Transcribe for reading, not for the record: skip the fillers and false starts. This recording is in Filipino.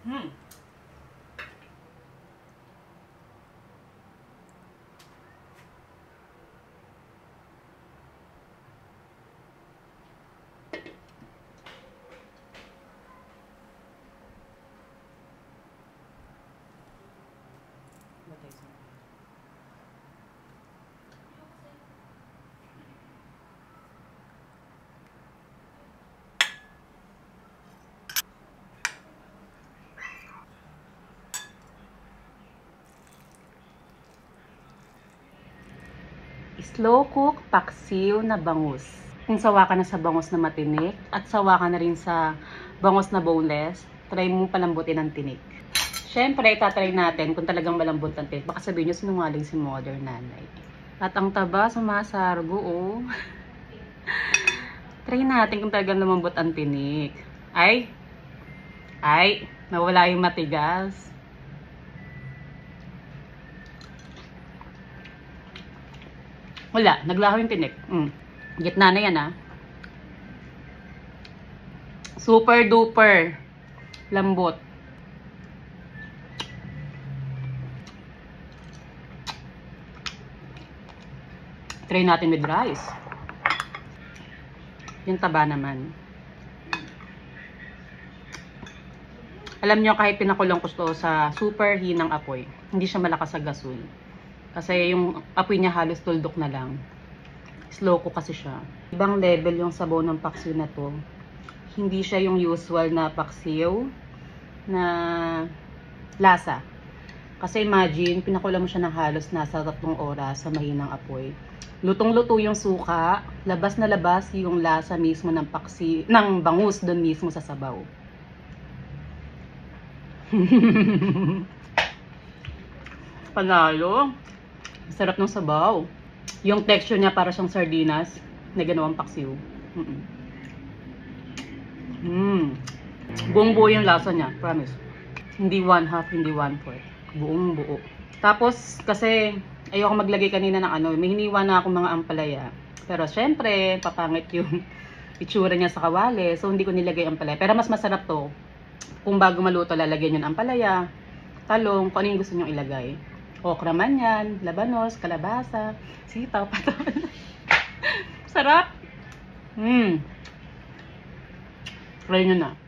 Hmm. Slow cook paksiw na bangus. Kung sawa ka na sa bangus na matinik at sawa ka na rin sa bangus na boneless, try mo palambutin ng tinik. Siyempre, itatry natin kung talagang malambot ang tinik. Baka sabihin nyo, sinungaling si mother nanay. At ang taba, sumasargo, oh. Try natin kung talagang lumambot ang tinik. Ay, nawala yung matigas. Wala, naglaho yung tinik. Gitna na yan, ah. Super duper lambot. Try natin with rice. Yung taba naman. Alam nyo, kahit pinakulong ko ito sa super hinang apoy, hindi siya malakas sa gasol. Kasi yung apoy niya halos tuldok na lang. Slow ko kasi siya. Ibang level yung sabaw ng paksiw na to. Hindi siya yung usual na paksiw na lasa. Kasi imagine, pinakulang mo siya ng halos nasa 3 oras sa mahinang apoy. Lutong-luto yung suka, labas na labas yung lasa mismo ng paksiw, ng bangus doon mismo sa sabaw. Panalo. Sarap ng sabaw. Yung texture niya para siyang sardinas na ginawang paksiw. Buong buo yung lasa niya, promise. Hindi 1/2, hindi 1/4. Buong buo. Tapos, kasi ayoko maglagay kanina ng ano, may hiniwa na akong mga ampalaya. Pero syempre, papangit yung itsura niya sa kawali. So, hindi ko nilagay ampalaya. Pero mas masarap to. Kung bago maluto, lalagyan nyo ng ampalaya, talong, kung ano yung gusto nyo ilagay. Okra man yan, labanos, kalabasa, sitaw, patawan. Sarap! Try nyo na.